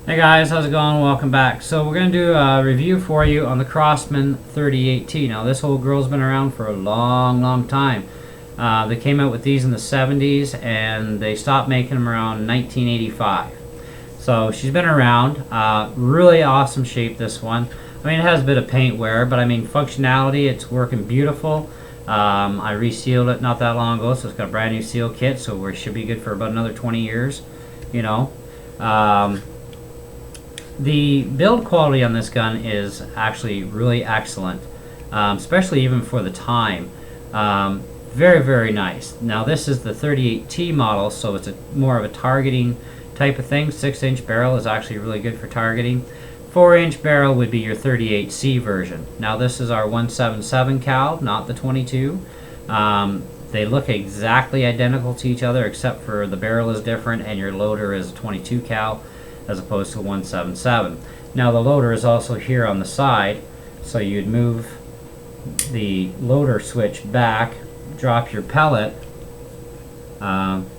Hey guys, how's it going? Welcome back. So we're going to do a review for you on the Crosman 38T. Now this old girl's been around for a long time. They came out with these in the 70s and they stopped making them around 1985. So she's been around. Really awesome shape, this one. I mean, it has a bit of paint wear, but I mean functionality, it's working beautiful. I resealed it not that long ago, so it's got a brand new seal kit, so we should be good for about another 20 years, you know. The build quality on this gun is actually really excellent, especially even for the time. Very nice. Now this is the 38T model, so it's more of a targeting type of thing. 6-inch barrel is actually really good for targeting. 4-inch barrel would be your 38C version. Now this is our 177 cal, not the 22. They look exactly identical to each other except for the barrel is different and your loader is a 22 cal as opposed to 177. Now the loader is also here on the side, so you'd move the loader switch back, drop your pellet.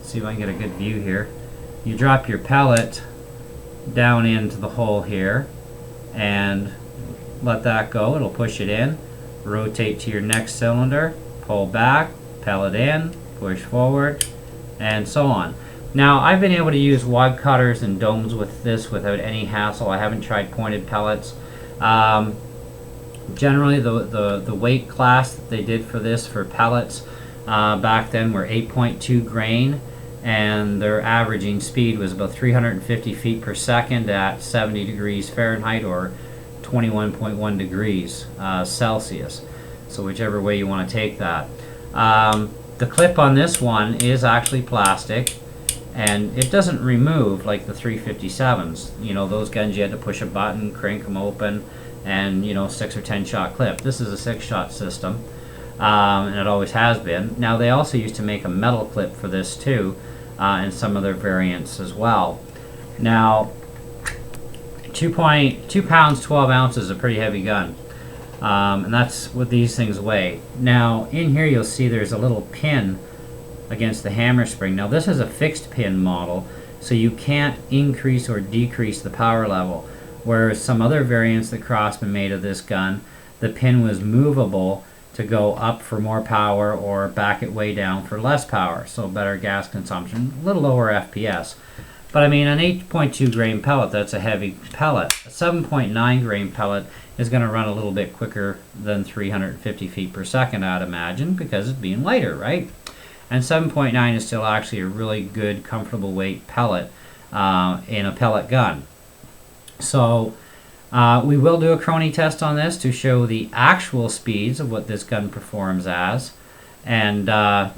See if I can get a good view here. You drop your pellet down into the hole here and let that go. It'll push it in. Rotate to your next cylinder, pull back, pellet in, push forward, and so on. Now I've been able to use wadcutters and domes with this without any hassle. I haven't tried pointed pellets. Generally the weight class that they did for this for pellets back then were 8.2 grain, and their averaging speed was about 350 feet per second at 70 degrees Fahrenheit or 21.1 degrees Celsius. So whichever way you want to take that. The clip on this one is actually plastic, and it doesn't remove like the 357s. You know, those guns you had to push a button, crank them open, and 6 or 10 shot clip. This is a 6-shot system, and it always has been. Now they also used to make a metal clip for this too, in some of their variants as well. Now 2 pounds 12 ounces is a pretty heavy gun, and that's what these things weigh. Now in here you'll see there's a little pin against the hammer spring. Now this is a fixed pin model, so you can't increase or decrease the power level, whereas some other variants that Crosman made of this gun, the pin was movable to go up for more power or back it way down for less power, so better gas consumption, a little lower FPS. But I mean, an 8.2 grain pellet, that's a heavy pellet. A 7.9 grain pellet is going to run a little bit quicker than 350 feet per second, I'd imagine, because it's being lighter, right? And 7.9 is still actually a really good, comfortable weight pellet in a pellet gun. So we will do a Chrony test on this to show the actual speeds of what this gun performs as, and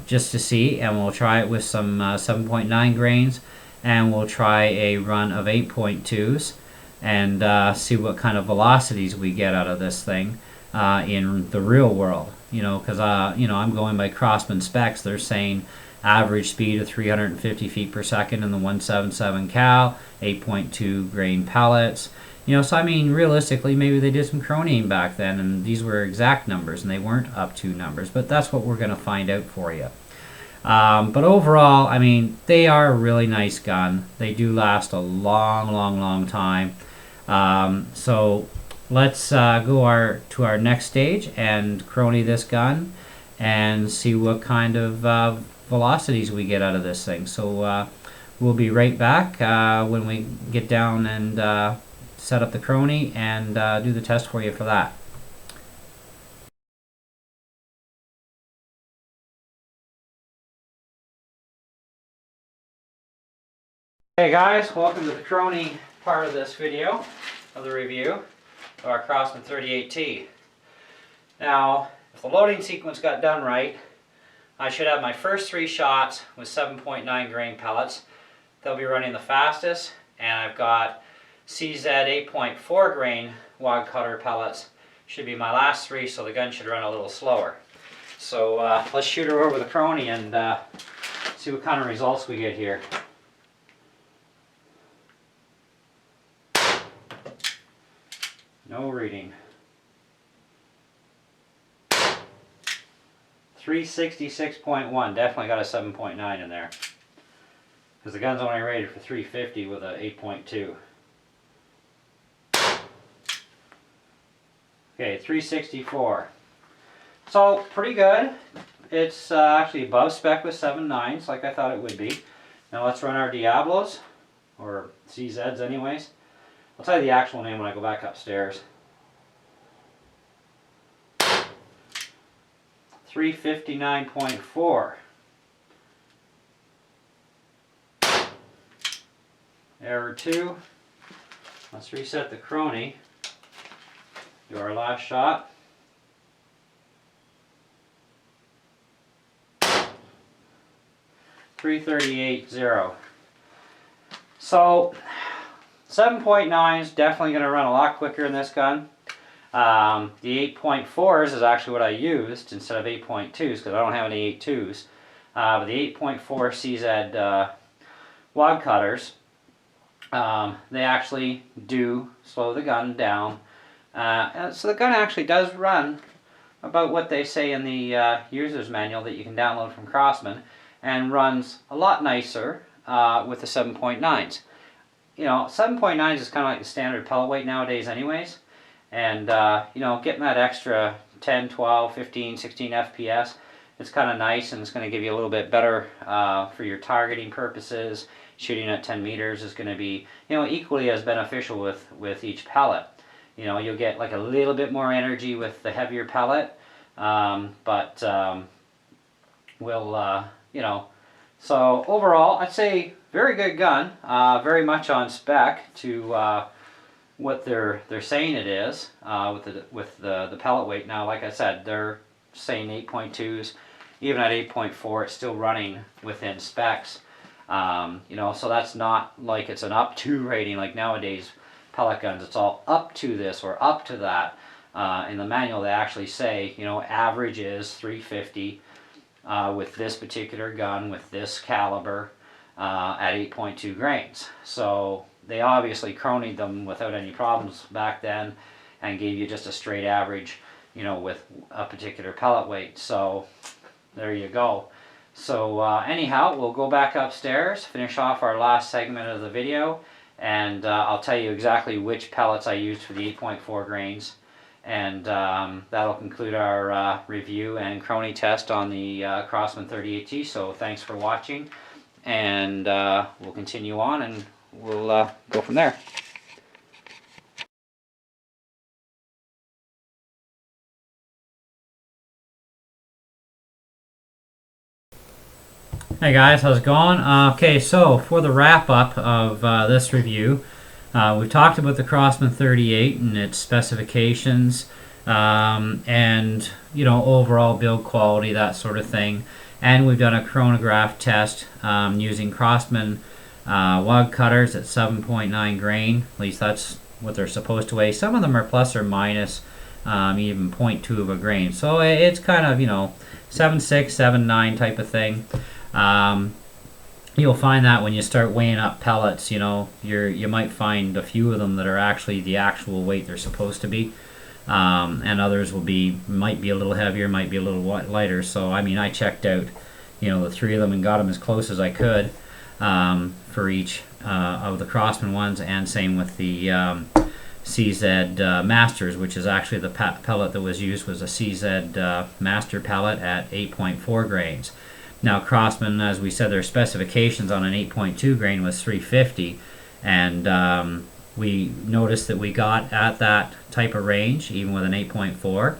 just to see, and we'll try it with some 7.9 grains, and we'll try a run of 8.2s and see what kind of velocities we get out of this thing in the real world. Because I'm going by Crosman specs. They're saying average speed of 350 feet per second in the 177 cal, 8.2 grain pellets. So I mean, realistically, maybe they did some chroning back then, and these were exact numbers, and they weren't up to numbers. But that's what we're going to find out for you. But overall, I mean, they are a really nice gun. They do last a long time. So let's go to our next stage and Chrony this gun and see what kind of velocities we get out of this thing. So we'll be right back when we get down and set up the Chrony and do the test for you for that. Hey guys, welcome to the Chrony part of this video of the review of our Crosman 38T. Now, if the loading sequence got done right, I should have my first 3 shots with 7.9 grain pellets. They'll be running the fastest, and I've got CZ 8.4 grain wadcutter pellets. Should be my last 3, so the gun should run a little slower. So let's shoot her over the Chrony and see what kind of results we get here. No reading. 366.1, definitely got a 7.9 in there. Because the gun's only rated for 350 with a 8.2. Okay, 364. So pretty good. It's actually above spec with 7.9s, like I thought it would be. Now let's run our Diablos, or CZs anyways. I'll tell you the actual name when I go back upstairs. 359.4. Error 2. Let's reset the Chrony. Do our last shot. .338.0. So 7.9 is definitely going to run a lot quicker in this gun. The 8.4s is actually what I used instead of 8.2s because I don't have any 8.2s. But the 8.4 CZ wadcutters, they actually do slow the gun down. So the gun actually does run about what they say in the user's manual that you can download from Crosman, and runs a lot nicer with the 7.9s. You know, 7.9s is kind of like the standard pellet weight nowadays anyways, and you know, getting that extra 10, 12, 15, 16 FPS, it's kind of nice, and it's going to give you a little bit better for your targeting purposes. Shooting at 10 meters is going to be, you know, equally as beneficial with each pellet. You know, you'll get like a little bit more energy with the heavier pellet, but we'll, you know, so overall, I'd say very good gun, very much on spec to what they're saying it is with the pellet weight. Now, like I said, they're saying 8.2s, even at 8.4, it's still running within specs. You know, so that's not like it's an up to rating like nowadays pellet guns. It's all up to this or up to that. In the manual, they actually say, you know, average is 350 with this particular gun with this caliber at 8.2 grains. So they obviously chronied them without any problems back then and gave you just a straight average, you know, with a particular pellet weight. So there you go. So anyhow, we'll go back upstairs, finish off our last segment of the video, and I'll tell you exactly which pellets I used for the 8.4 grains. And that'll conclude our review and Chrony test on the Crosman 38T. So thanks for watching, and we'll continue on, and we'll go from there. Hey guys, how's it going? Okay, so for the wrap up of this review, we've talked about the Crosman 38 and its specifications, and you know, overall build quality, that sort of thing. And we've done a chronograph test using Crosman wadcutters at 7.9 grain. At least that's what they're supposed to weigh. Some of them are plus or minus even 0.2 of a grain. So it's kind of, you know, 7.6, 7.9 type of thing. You'll find that when you start weighing up pellets, you know, you might find a few of them that are actually the actual weight they're supposed to be, and others might be a little heavier, might be a little lighter. So I mean, I checked out, you know, the three of them and got them as close as I could for each of the Crosman ones, and same with the CZ Masters, which is actually the pellet that was used was a CZ Master pellet at 8.4 grains. Now Crosman, as we said, their specifications on an 8.2 grain was 350, and we noticed that we got at that type of range even with an 8.4,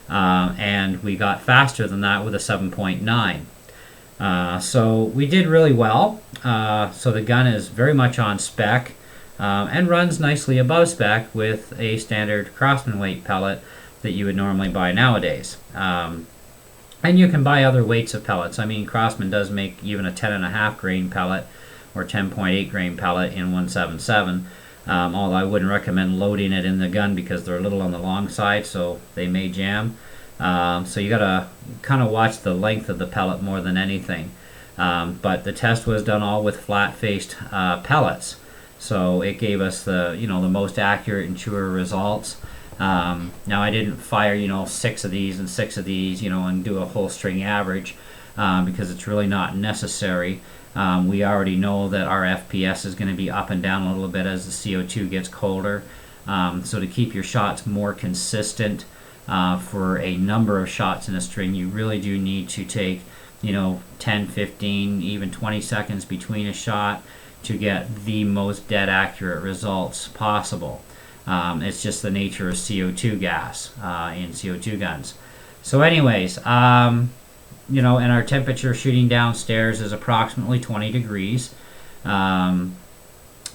and we got faster than that with a 7.9. So we did really well. So the gun is very much on spec and runs nicely above spec with a standard Crosman weight pellet that you would normally buy nowadays. And you can buy other weights of pellets. I mean, Crosman does make even a 10.5 grain pellet or 10.8 grain pellet in 177. Although I wouldn't recommend loading it in the gun because they're a little on the long side, so they may jam. So you gotta kind of watch the length of the pellet more than anything. But the test was done all with flat-faced pellets, so it gave us the, you know, the most accurate and truer results. Now I didn't fire, you know, 6 of these and 6 of these, you know, and do a whole string average because it's really not necessary. We already know that our FPS is going to be up and down a little bit as the CO2 gets colder. So to keep your shots more consistent for a number of shots in a string, you really do need to take 10, 15, even 20 seconds between a shot to get the most dead accurate results possible. It's just the nature of CO2 gas in CO2 guns. So anyways, and our temperature shooting downstairs is approximately 20 degrees in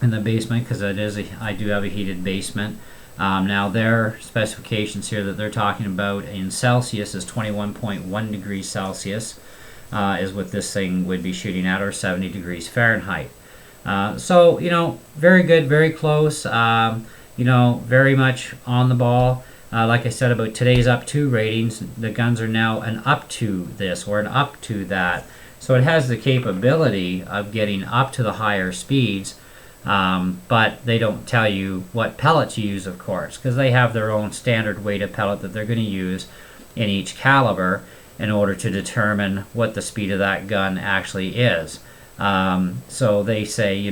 the basement, because I do have a heated basement. Now their specifications here that they're talking about in Celsius is 21.1 degrees Celsius is what this thing would be shooting at, or 70 degrees Fahrenheit. So very good, very close, very much on the ball. Like I said about today's up to ratings, the guns are now an up to this or an up to that. So it has the capability of getting up to the higher speeds, but they don't tell you what pellets you use, of course, because they have their own standard weight of pellet that they're going to use in each caliber in order to determine what the speed of that gun actually is. So they say,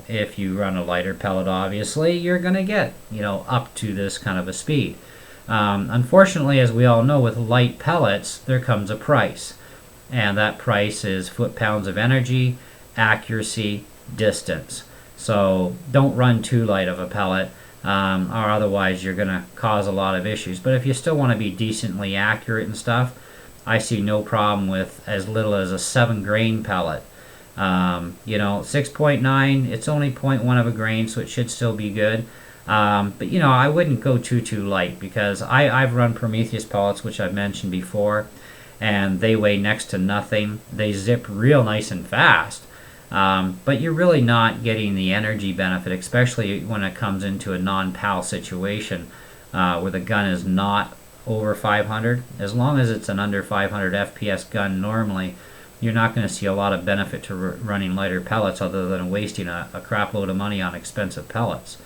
if you run a lighter pellet, obviously, you're going to get, up to this kind of a speed. Unfortunately, as we all know, with light pellets, there comes a price. And that price is foot-pounds of energy, accuracy, distance. So don't run too light of a pellet, or otherwise you're going to cause a lot of issues. But if you still want to be decently accurate and stuff, I see no problem with as little as a 7-grain pellet. 6.9, it's only 0.1 of a grain, so it should still be good. But I wouldn't go too light, because I've run Prometheus pellets, which I've mentioned before, and they weigh next to nothing. They zip real nice and fast, but you're really not getting the energy benefit, especially when it comes into a non-PAL situation where the gun is not over 500. As long as it's an under 500 FPS gun normally, you're not going to see a lot of benefit to running lighter pellets, other than wasting a crap load of money on expensive pellets.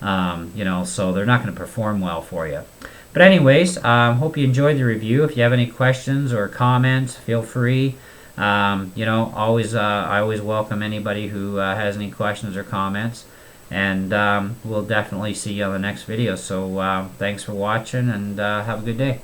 So they're not going to perform well for you. But anyways, hope you enjoyed the review. If you have any questions or comments, feel free. I always welcome anybody who has any questions or comments. And we'll definitely see you on the next video. So thanks for watching, and have a good day.